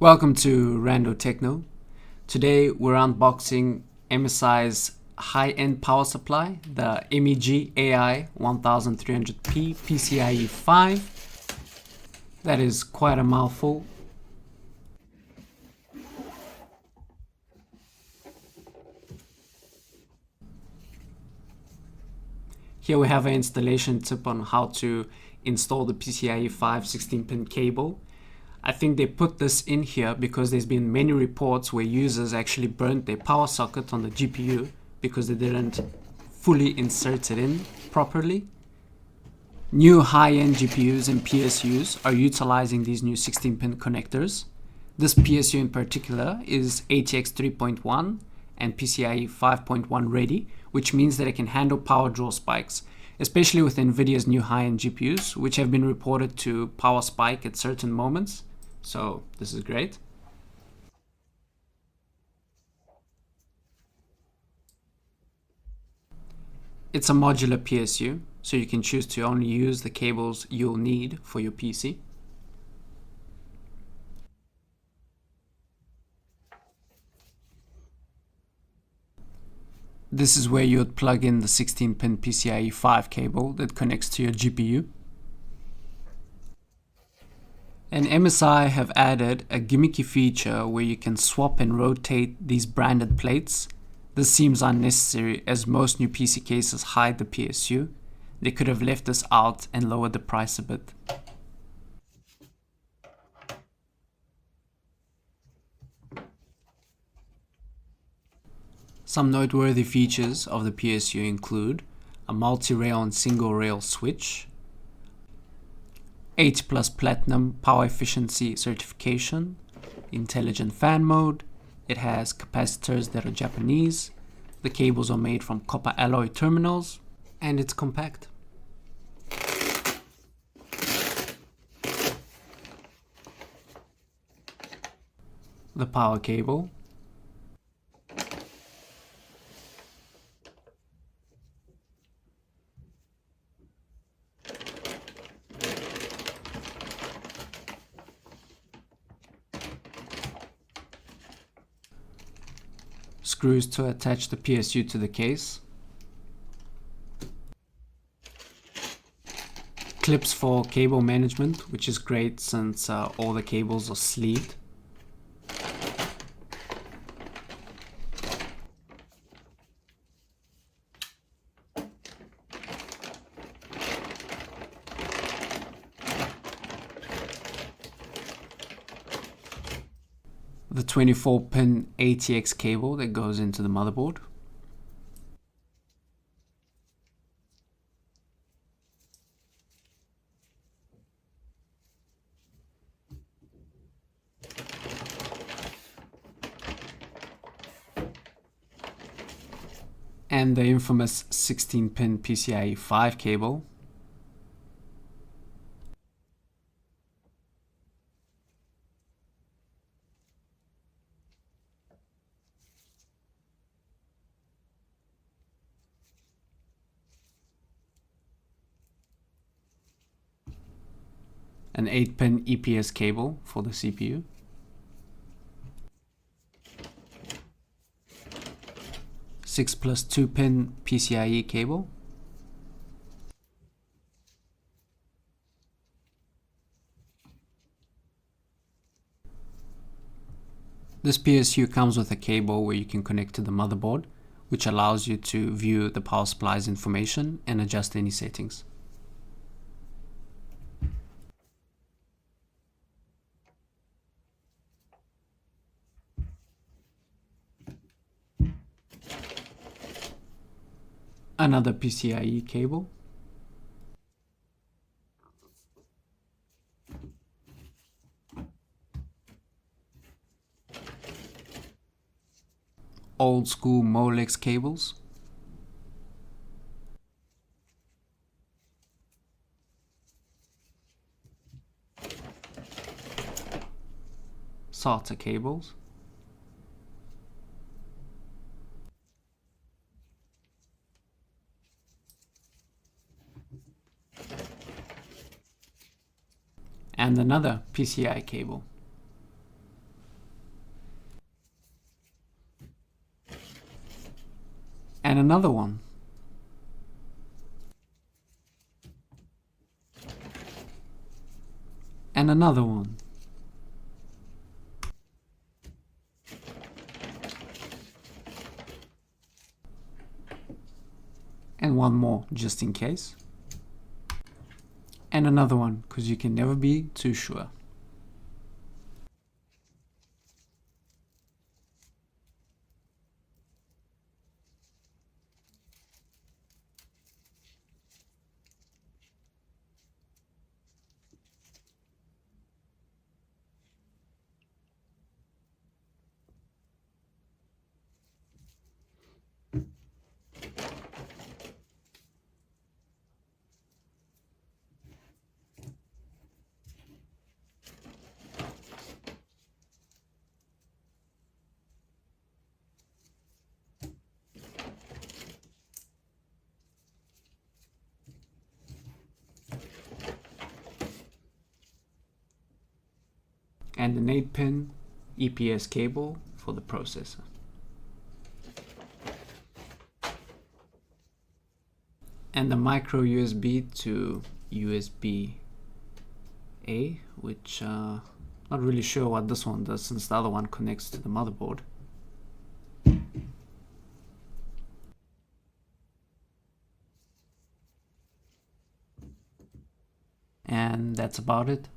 Welcome to RandoTechno. Today we're unboxing MSI's high-end power supply, the MEG Ai1300P PCIE5. That is quite a mouthful. Here we have an installation tip on how to install the PCIe5 16-pin cable. I think they put this in here because there's been many reports where users actually burnt their power socket on the GPU because they didn't fully insert it in properly. New high-end GPUs and PSUs are utilizing these new 16-pin connectors. This PSU in particular is ATX 3.1 and PCIe 5.1 ready, which means that it can handle power draw spikes, especially with NVIDIA's new high-end GPUs, which have been reported to power spike at certain moments. So this is great. It's a modular PSU, so you can choose to only use the cables you'll need for your PC. This is where you would plug in the 16-pin PCIe 5 cable that connects to your GPU. And MSI have added a gimmicky feature where you can swap and rotate these branded plates. This seems unnecessary as most new PC cases hide the PSU. They could have left this out and lowered the price a bit. Some noteworthy features of the PSU include a multi-rail and single-rail switch, 8+ Platinum power efficiency certification, intelligent fan mode, it has capacitors that are Japanese, the cables are made from copper alloy terminals, and it's compact. The power cable, screws to attach the PSU to the case, clips for cable management, which is great since all the cables are sleeved, the 24-pin ATX cable that goes into the motherboard, and the infamous 16-pin PCIe 5 cable. An 8-pin EPS cable for the CPU, six plus 2-pin PCIe cable, this PSU comes with a cable where you can connect to the motherboard, which allows you to view the power supply's information and adjust any settings. Another PCIe cable, old school Molex cables, SATA cables, and another PCI cable. And another one. And another one. And one more just in case. And another one, because you can never be too sure. And an 8-pin EPS cable for the processor. And the micro USB to USB-A, which not really sure what this one does since the other one connects to the motherboard. And that's about it.